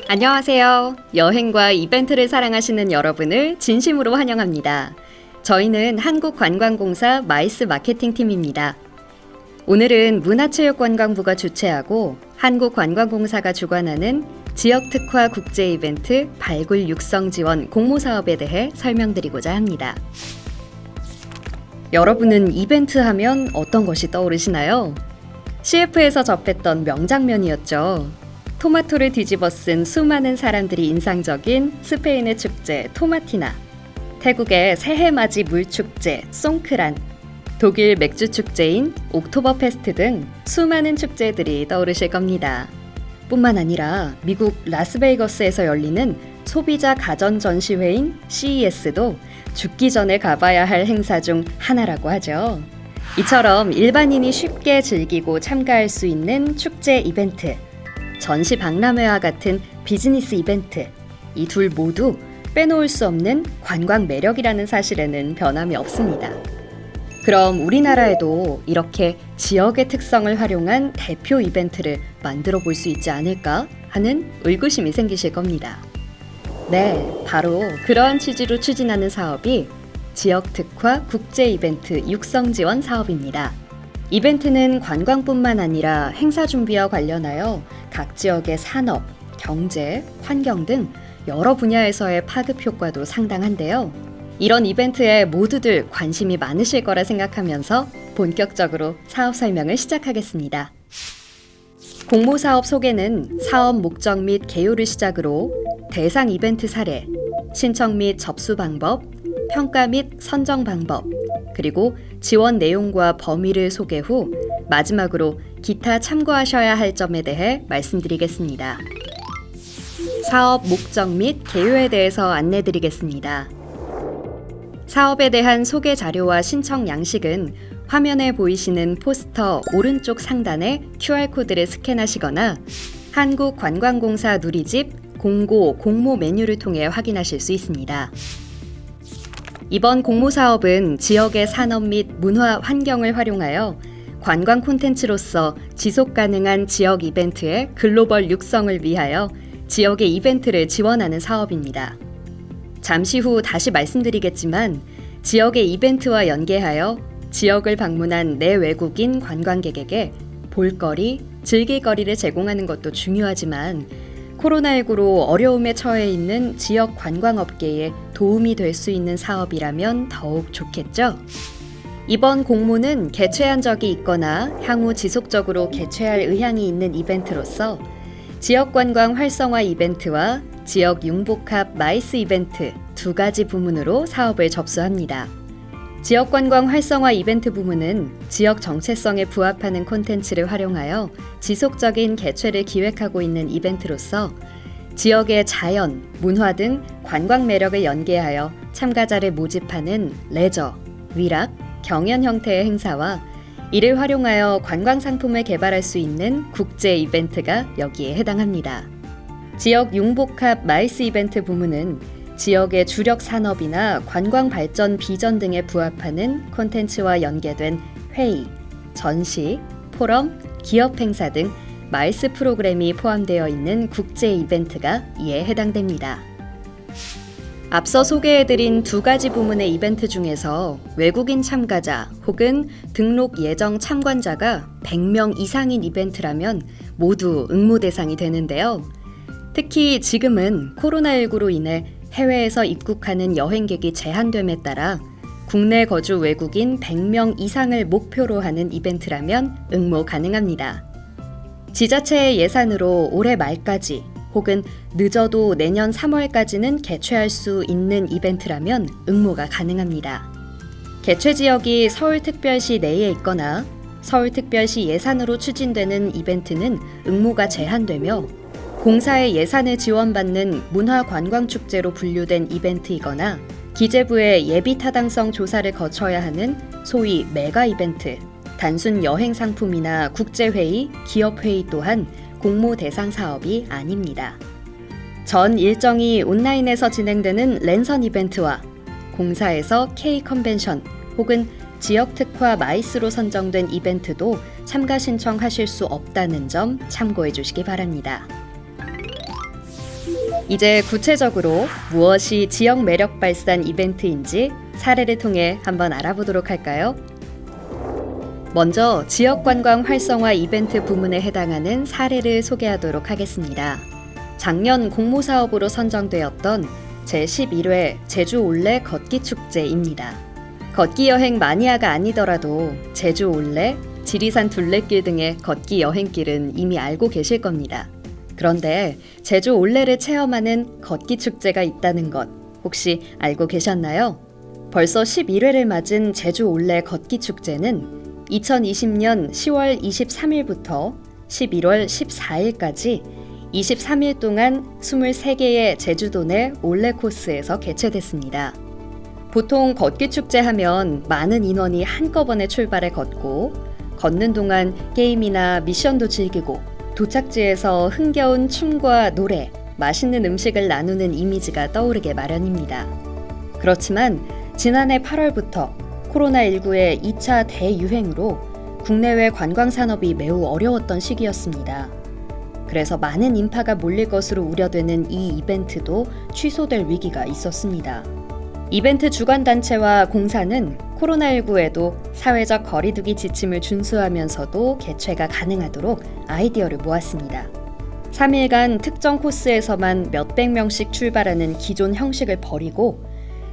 안녕하세요. 여행과 이벤트를 사랑하시는 여러분을 진심으로 환영합니다. 저희는 한국관광공사 마이스 마케팅팀입니다. 오늘은 문화체육관광부가 주최하고 한국관광공사가 주관하는 지역특화 국제 이벤트 발굴 육성 지원 공모 사업에 대해 설명드리고자 합니다. 여러분은 이벤트 하면 어떤 것이 떠오르시나요? CF에서 접했던 명장면이었죠. 토마토를 뒤집어 쓴 수많은 사람들이 인상적인 스페인의 축제 토마티나, 태국의 새해맞이 물축제 송크란, 독일 맥주 축제인 옥토버페스트 등 수많은 축제들이 떠오르실 겁니다. 뿐만 아니라 미국 라스베이거스에서 열리는 소비자 가전 전시회인 CES도 죽기 전에 가봐야 할 행사 중 하나라고 하죠. 이처럼 일반인이 쉽게 즐기고 참가할 수 있는 축제 이벤트, 전시 박람회와 같은 비즈니스 이벤트, 이 둘 모두 빼놓을 수 없는 관광 매력이라는 사실에는 변함이 없습니다. 그럼 우리나라에도 이렇게 지역의 특성을 활용한 대표 이벤트를 만들어 볼 수 있지 않을까 하는 의구심이 생기실 겁니다. 네, 바로 그러한 취지로 추진하는 사업이 지역 특화 국제 이벤트 육성 지원 사업입니다. 이벤트는 관광뿐만 아니라 행사 준비와 관련하여 각 지역의 산업, 경제, 환경 등 여러 분야에서의 파급 효과도 상당한데요. 이런 이벤트에 모두들 관심이 많으실 거라 생각하면서 본격적으로 사업 설명을 시작하겠습니다. 공모사업 소개는 사업 목적 및 개요를 시작으로 대상 이벤트 사례, 신청 및 접수 방법, 평가 및 선정 방법, 그리고 지원 내용과 범위를 소개 후 마지막으로 기타 참고하셔야 할 점에 대해 말씀드리겠습니다. 사업 목적 및 개요에 대해서 안내드리겠습니다. 사업에 대한 소개 자료와 신청 양식은 화면에 보이시는 포스터 오른쪽 상단의 QR코드를 스캔하시거나 한국관광공사 누리집 공고 공모 메뉴를 통해 확인하실 수 있습니다. 이번 공모 사업은 지역의 산업 및 문화 환경을 활용하여 관광 콘텐츠로서 지속 가능한 지역 이벤트의 글로벌 육성을 위하여 지역의 이벤트를 지원하는 사업입니다. 잠시 후 다시 말씀드리겠지만 지역의 이벤트와 연계하여 지역을 방문한 내외국인 관광객에게 볼거리, 즐길거리를 제공하는 것도 중요하지만 코로나19로 어려움에 처해 있는 지역 관광업계에 도움이 될 수 있는 사업이라면 더욱 좋겠죠? 이번 공모는 개최한 적이 있거나 향후 지속적으로 개최할 의향이 있는 이벤트로서 지역관광 활성화 이벤트와 지역 융복합 마이스 이벤트 두 가지 부문으로 사업을 접수합니다. 지역관광 활성화 이벤트 부문은 지역 정체성에 부합하는 콘텐츠를 활용하여 지속적인 개최를 기획하고 있는 이벤트로서 지역의 자연, 문화 등 관광 매력을 연계하여 참가자를 모집하는 레저, 위락, 경연 형태의 행사와 이를 활용하여 관광 상품을 개발할 수 있는 국제 이벤트가 여기에 해당합니다. 지역 융복합 마이스 이벤트 부문은 지역의 주력 산업이나 관광 발전 비전 등에 부합하는 콘텐츠와 연계된 회의, 전시, 포럼, 기업 행사 등 마이스 프로그램이 포함되어 있는 국제 이벤트가 이에 해당됩니다. 앞서 소개해드린 두 가지 부문의 이벤트 중에서 외국인 참가자 혹은 등록 예정 참관자가 100명 이상인 이벤트라면 모두 응모 대상이 되는데요. 특히 지금은 코로나19로 인해 해외에서 입국하는 여행객이 제한됨에 따라 국내 거주 외국인 100명 이상을 목표로 하는 이벤트라면 응모 가능합니다. 지자체의 예산으로 올해 말까지 혹은 늦어도 내년 3월까지는 개최할 수 있는 이벤트라면 응모가 가능합니다. 개최 지역이 서울특별시 내에 있거나 서울특별시 예산으로 추진되는 이벤트는 응모가 제한되며 공사의 예산을 지원받는 문화관광축제로 분류된 이벤트이거나 기재부의 예비타당성 조사를 거쳐야 하는 소위 메가 이벤트, 단순 여행 상품이나 국제회의, 기업회의 또한 공모 대상 사업이 아닙니다. 전 일정이 온라인에서 진행되는 랜선 이벤트와 공사에서 K-컨벤션 혹은 지역 특화 마이스로 선정된 이벤트도 참가 신청하실 수 없다는 점 참고해 주시기 바랍니다. 이제 구체적으로 무엇이 지역 매력 발산 이벤트인지 사례를 통해 한번 알아보도록 할까요? 먼저 지역 관광 활성화 이벤트 부문에 해당하는 사례를 소개하도록 하겠습니다. 작년 공모사업으로 선정되었던 제11회 제주 올레 걷기 축제입니다. 걷기 여행 마니아가 아니더라도 제주 올레, 지리산 둘레길 등의 걷기 여행길은 이미 알고 계실 겁니다. 그런데 제주 올레를 체험하는 걷기 축제가 있다는 것 혹시 알고 계셨나요? 벌써 11회를 맞은 제주 올레 걷기 축제는 2020년 10월 23일부터 11월 14일까지 23일 동안 23개의 제주도 내 올레 코스에서 개최됐습니다. 보통 걷기 축제 하면 많은 인원이 한꺼번에 출발해 걷고 걷는 동안 게임이나 미션도 즐기고 도착지에서 흥겨운 춤과 노래, 맛있는 음식을 나누는 이미지가 떠오르게 마련입니다. 그렇지만 지난해 8월부터 코로나19의 2차 대유행으로 국내외 관광산업이 매우 어려웠던 시기였습니다. 그래서 많은 인파가 몰릴 것으로 우려되는 이 이벤트도 취소될 위기가 있었습니다. 이벤트 주관단체와 공사는 코로나19에도 사회적 거리두기 지침을 준수하면서도 개최가 가능하도록 아이디어를 모았습니다. 3일간 특정 코스에서만 몇백 명씩 출발하는 기존 형식을 버리고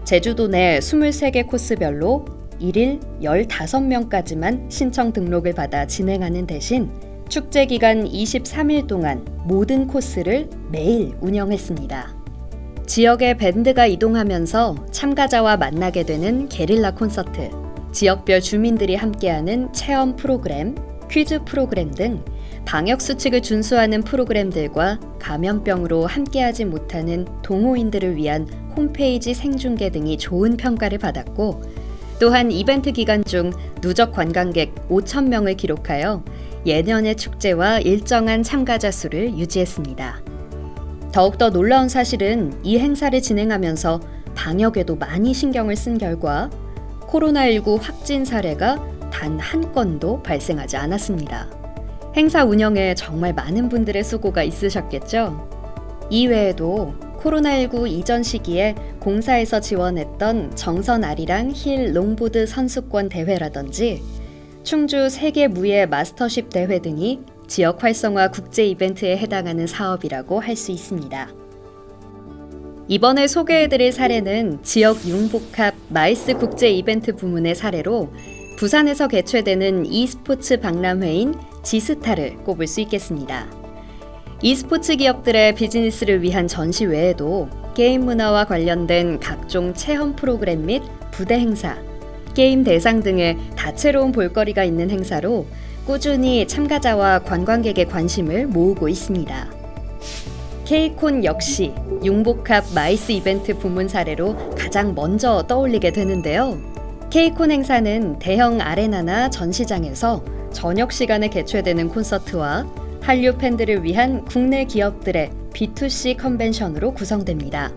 제주도 내 23개 코스별로 1일 15명까지만 신청 등록을 받아 진행하는 대신 축제 기간 23일 동안 모든 코스를 매일 운영했습니다. 지역의 밴드가 이동하면서 참가자와 만나게 되는 게릴라 콘서트, 지역별 주민들이 함께하는 체험 프로그램, 퀴즈 프로그램 등 방역 수칙을 준수하는 프로그램들과 감염병으로 함께하지 못하는 동호인들을 위한 홈페이지 생중계 등이 좋은 평가를 받았고 또한 이벤트 기간 중 누적 관광객 5,000명을 기록하여 예년의 축제와 일정한 참가자 수를 유지했습니다. 더욱더 놀라운 사실은 이 행사를 진행하면서 방역에도 많이 신경을 쓴 결과 코로나19 확진 사례가 단 한 건도 발생하지 않았습니다. 행사 운영에 정말 많은 분들의 수고가 있으셨겠죠? 이외에도 코로나19 이전 시기에 공사에서 지원했던 정선 아리랑 힐 롱보드 선수권 대회라든지 충주 세계 무예 마스터십 대회 등이 지역 활성화 국제 이벤트에 해당하는 사업이라고 할 수 있습니다. 이번에 소개해드릴 사례는 지역 융복합 마이스 국제 이벤트 부문의 사례로 부산에서 개최되는 e스포츠 박람회인 지스타를 꼽을 수 있겠습니다. e스포츠 기업들의 비즈니스를 위한 전시 외에도 게임 문화와 관련된 각종 체험 프로그램 및 부대 행사, 게임 대상 등의 다채로운 볼거리가 있는 행사로 꾸준히 참가자와 관광객의 관심을 모으고 있습니다. K콘 역시 융복합 마이스 이벤트 부문 사례로 가장 먼저 떠올리게 되는데요. K콘 행사는 대형 아레나나 전시장에서 저녁 시간에 개최되는 콘서트와 한류 팬들을 위한 국내 기업들의 B2C 컨벤션으로 구성됩니다.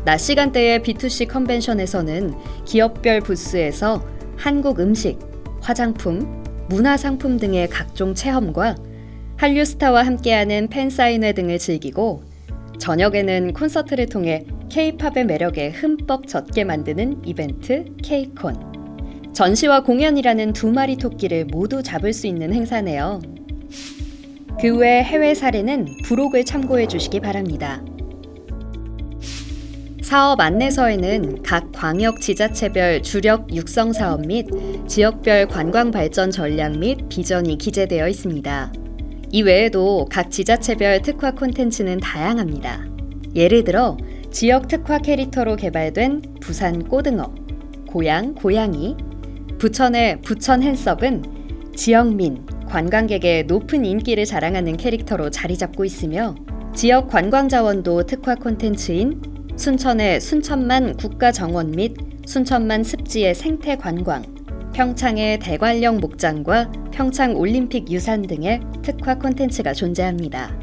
낮 시간대의 B2C 컨벤션에서는 기업별 부스에서 한국 음식, 화장품, 문화상품 등의 각종 체험과 한류 스타와 함께하는 팬사인회 등을 즐기고 저녁에는 콘서트를 통해 K-팝의 매력에 흠뻑 젖게 만드는 이벤트 K콘. 전시와 공연이라는 두 마리 토끼를 모두 잡을 수 있는 행사네요. 그 외 해외 사례는 부록을 참고해 주시기 바랍니다. 사업 안내서에는 각 광역 지자체별 주력 육성 사업 및 지역별 관광 발전 전략 및 비전이 기재되어 있습니다. 이 외에도 각 지자체별 특화 콘텐츠는 다양합니다. 예를 들어 지역 특화 캐릭터로 개발된 부산 꼬등어, 고양 고양이, 부천의 부천 핸섭은 지역민, 관광객의 높은 인기를 자랑하는 캐릭터로 자리 잡고 있으며 지역 관광자원도 특화 콘텐츠인 순천의 순천만 국가정원 및 순천만 습지의 생태 관광, 평창의 대관령 목장과 평창 올림픽 유산 등의 특화 콘텐츠가 존재합니다.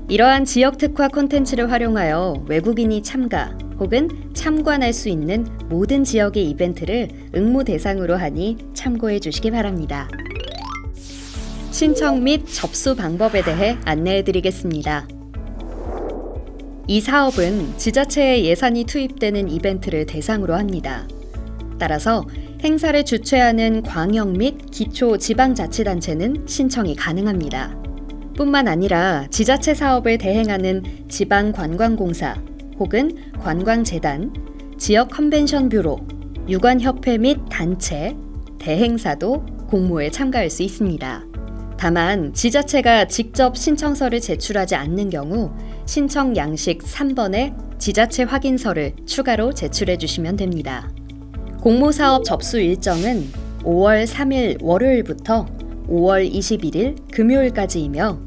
이러한 지역 특화 콘텐츠를 활용하여 외국인이 참가 혹은 참관할 수 있는 모든 지역의 이벤트를 응모 대상으로 하니 참고해 주시기 바랍니다. 신청 및 접수 방법에 대해 안내해 드리겠습니다. 이 사업은 지자체의 예산이 투입되는 이벤트를 대상으로 합니다. 따라서 행사를 주최하는 광역 및 기초 지방자치단체는 신청이 가능합니다. 뿐만 아니라 지자체 사업을 대행하는 지방관광공사 혹은 관광재단, 지역 컨벤션 뷰로, 유관협회 및 단체, 대행사도 공모에 참가할 수 있습니다. 다만 지자체가 직접 신청서를 제출하지 않는 경우 신청 양식 3번에 지자체 확인서를 추가로 제출해 주시면 됩니다. 공모사업 접수 일정은 5월 3일 월요일부터 5월 21일 금요일까지이며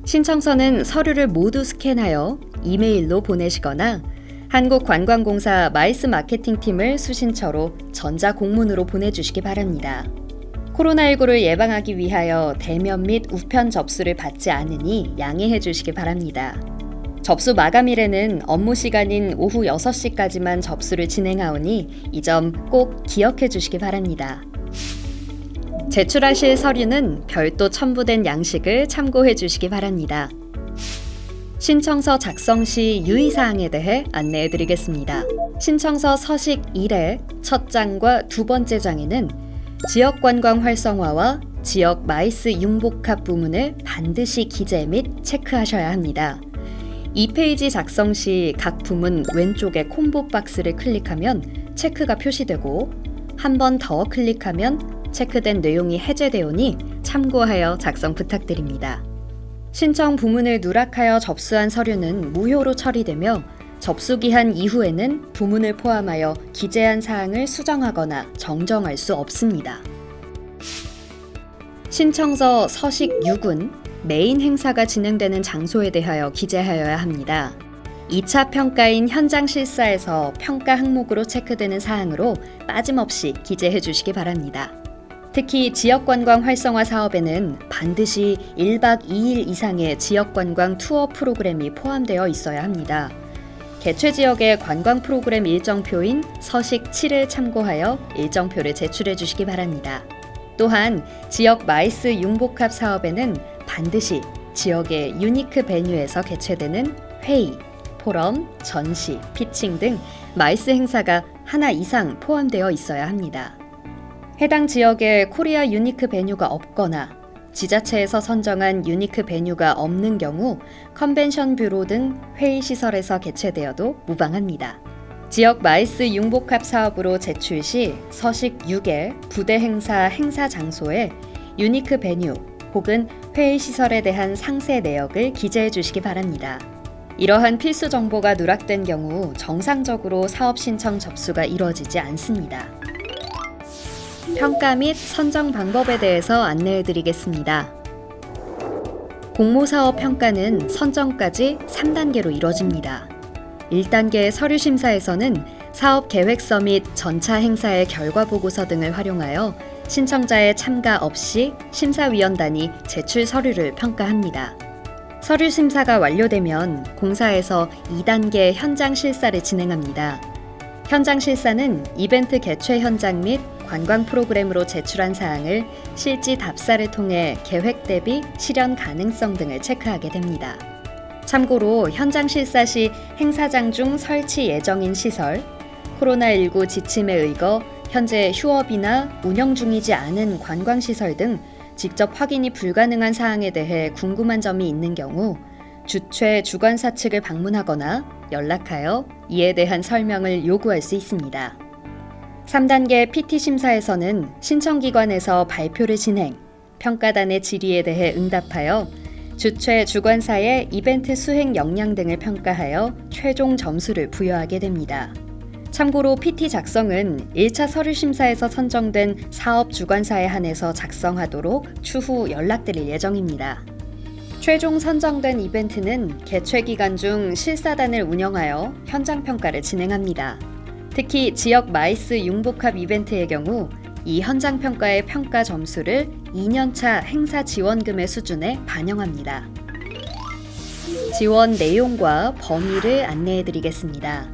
신청서는 서류를 모두 스캔하여 이메일로 보내시거나 한국관광공사 마이스 마케팅팀을 수신처로 전자공문으로 보내주시기 바랍니다. 코로나19를 예방하기 위하여 대면 및 우편 접수를 받지 않으니 양해해 주시기 바랍니다. 접수 마감일에는 업무 시간인 오후 6시까지만 접수를 진행하오니 이 점 꼭 기억해 주시기 바랍니다. 제출하실 서류는 별도 첨부된 양식을 참고해 주시기 바랍니다. 신청서 작성 시 유의사항에 대해 안내해 드리겠습니다. 신청서 서식 1의 첫 장과 두 번째 장에는 지역관광 활성화와 지역 마이스 융복합 부문을 반드시 기재 및 체크하셔야 합니다. 2페이지 작성 시 각 부문 왼쪽에 콤보 박스를 클릭하면 체크가 표시되고 한 번 더 클릭하면 체크된 내용이 해제되오니 참고하여 작성 부탁드립니다. 신청 부문을 누락하여 접수한 서류는 무효로 처리되며 접수기한 이후에는 부문을 포함하여 기재한 사항을 수정하거나 정정할 수 없습니다. 신청서 서식 6은 메인 행사가 진행되는 장소에 대하여 기재하여야 합니다. 2차 평가인 현장 실사에서 평가 항목으로 체크되는 사항으로 빠짐없이 기재해 주시기 바랍니다. 특히 지역관광 활성화 사업에는 반드시 1박 2일 이상의 지역관광 투어 프로그램이 포함되어 있어야 합니다. 개최 지역의 관광 프로그램 일정표인 서식 7을 참고하여 일정표를 제출해 주시기 바랍니다. 또한 지역 마이스 융복합 사업에는 반드시 지역의 유니크 베뉴에서 개최되는 회의, 포럼, 전시, 피칭 등 마이스 행사가 하나 이상 포함되어 있어야 합니다. 해당 지역에 코리아 유니크 베뉴가 없거나 지자체에서 선정한 유니크 베뉴가 없는 경우 컨벤션 뷰로 등 회의시설에서 개최되어도 무방합니다. 지역 마이스 융복합 사업으로 제출 시 서식 6의 부대 행사 행사 장소에 유니크 베뉴 혹은 회의시설에 대한 상세 내역을 기재해 주시기 바랍니다. 이러한 필수 정보가 누락된 경우 정상적으로 사업 신청 접수가 이루어지지 않습니다. 평가 및 선정 방법에 대해서 안내해 드리겠습니다. 공모사업 평가는 선정까지 3단계로 이뤄집니다. 1단계 서류 심사에서는 사업 계획서 및 전차 행사의 결과 보고서 등을 활용하여 신청자의 참가 없이 심사위원단이 제출 서류를 평가합니다. 서류 심사가 완료되면 공사에서 2단계 현장 실사를 진행합니다. 현장 실사는 이벤트 개최 현장 및 관광 프로그램으로 제출한 사항을 실지 답사를 통해 계획 대비 실현 가능성 등을 체크하게 됩니다. 참고로 현장 실사 시 행사장 중 설치 예정인 시설, 코로나19 지침에 의거 현재 휴업이나 운영 중이지 않은 관광시설 등 직접 확인이 불가능한 사항에 대해 궁금한 점이 있는 경우 주최 주관사 측을 방문하거나 연락하여 이에 대한 설명을 요구할 수 있습니다. 3단계 PT 심사에서는 신청기관에서 발표를 진행, 평가단의 질의에 대해 응답하여 주최 주관사의 이벤트 수행 역량 등을 평가하여 최종 점수를 부여하게 됩니다. 참고로 PT 작성은 1차 서류 심사에서 선정된 사업 주관사에 한해서 작성하도록 추후 연락드릴 예정입니다. 최종 선정된 이벤트는 개최 기간 중 실사단을 운영하여 현장 평가를 진행합니다. 특히 지역 마이스 융복합 이벤트의 경우 이 현장 평가의 평가 점수를 2년차 행사 지원금의 수준에 반영합니다. 지원 내용과 범위를 안내해 드리겠습니다.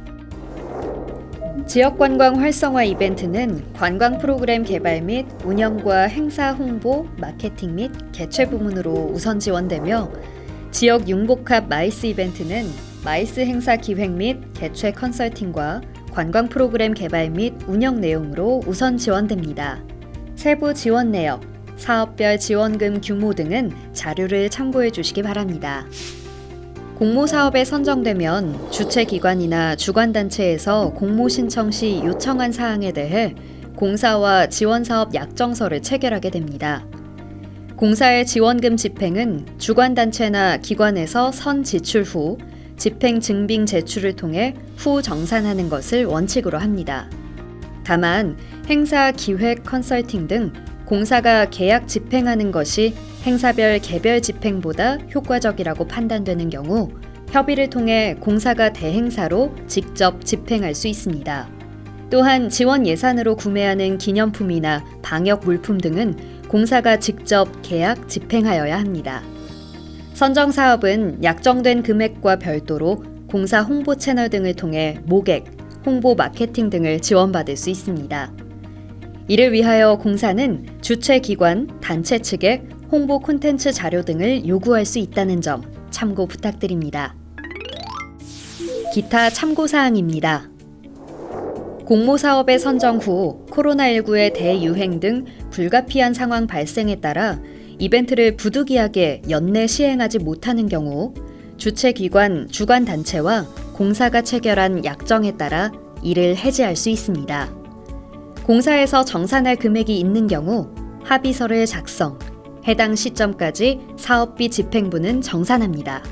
지역관광 활성화 이벤트는 관광 프로그램 개발 및 운영과 행사 홍보, 마케팅 및 개최 부문으로 우선 지원되며 지역 융복합 마이스 이벤트는 마이스 행사 기획 및 개최 컨설팅과 관광 프로그램 개발 및 운영 내용으로 우선 지원됩니다. 세부 지원 내역, 사업별 지원금 규모 등은 자료를 참고해 주시기 바랍니다. 공모 사업에 선정되면 주최기관이나 주관단체에서 공모 신청 시 요청한 사항에 대해 공사와 지원사업 약정서를 체결하게 됩니다. 공사의 지원금 집행은 주관단체나 기관에서 선 지출 후 집행 증빙 제출을 통해 후 정산하는 것을 원칙으로 합니다. 다만 행사 기획 컨설팅 등 공사가 계약 집행하는 것이 행사별 개별 집행보다 효과적이라고 판단되는 경우 협의를 통해 공사가 대행사로 직접 집행할 수 있습니다. 또한 지원 예산으로 구매하는 기념품이나 방역 물품 등은 공사가 직접 계약 집행하여야 합니다. 선정 사업은 약정된 금액과 별도로 공사 홍보 채널 등을 통해 모객, 홍보 마케팅 등을 지원받을 수 있습니다. 이를 위하여 공사는 주최기관, 단체 측에 홍보 콘텐츠 자료 등을 요구할 수 있다는 점 참고 부탁드립니다. 기타 참고사항입니다. 공모사업의 선정 후 코로나19의 대유행 등 불가피한 상황 발생에 따라 이벤트를 부득이하게 연내 시행하지 못하는 경우 주최기관, 주관단체와 공사가 체결한 약정에 따라 이를 해지할 수 있습니다. 공사에서 정산할 금액이 있는 경우 합의서를 작성, 해당 시점까지 사업비 집행부는 정산합니다.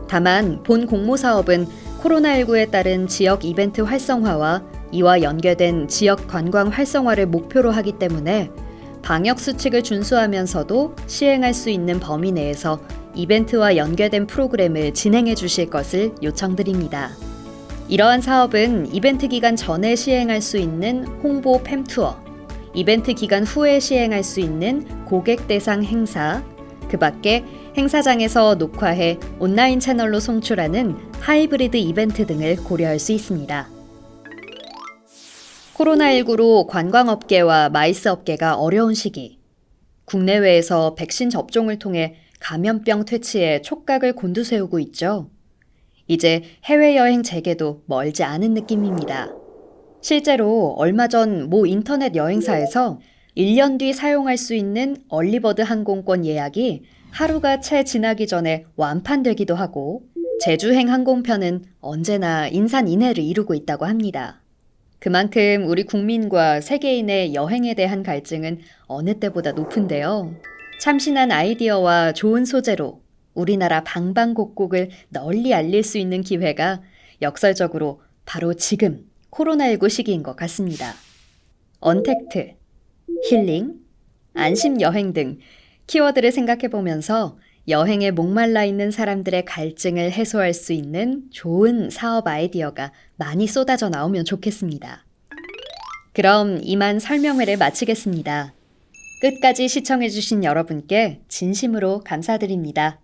다만 본 공모사업은 코로나19에 따른 지역 이벤트 활성화와 이와 연계된 지역 관광 활성화를 목표로 하기 때문에 방역 수칙을 준수하면서도 시행할 수 있는 범위 내에서 이벤트와 연계된 프로그램을 진행해 주실 것을 요청드립니다. 이러한 사업은 이벤트 기간 전에 시행할 수 있는 홍보 팸투어, 이벤트 기간 후에 시행할 수 있는 고객 대상 행사, 그 밖에 행사장에서 녹화해 온라인 채널로 송출하는 하이브리드 이벤트 등을 고려할 수 있습니다. 코로나19로 관광업계와 마이스 업계가 어려운 시기, 국내외에서 백신 접종을 통해 감염병 퇴치에 촉각을 곤두세우고 있죠. 이제 해외여행 재개도 멀지 않은 느낌입니다. 실제로 얼마 전 모 인터넷 여행사에서 1년 뒤 사용할 수 있는 얼리버드 항공권 예약이 하루가 채 지나기 전에 완판되기도 하고 제주행 항공편은 언제나 인산인해를 이루고 있다고 합니다. 그만큼 우리 국민과 세계인의 여행에 대한 갈증은 어느 때보다 높은데요. 참신한 아이디어와 좋은 소재로 우리나라 방방곡곡을 널리 알릴 수 있는 기회가 역설적으로 바로 지금 코로나19 시기인 것 같습니다. 언택트, 힐링, 안심 여행 등 키워드를 생각해보면서 여행에 목말라 있는 사람들의 갈증을 해소할 수 있는 좋은 사업 아이디어가 많이 쏟아져 나오면 좋겠습니다. 그럼 이만 설명회를 마치겠습니다. 끝까지 시청해주신 여러분께 진심으로 감사드립니다.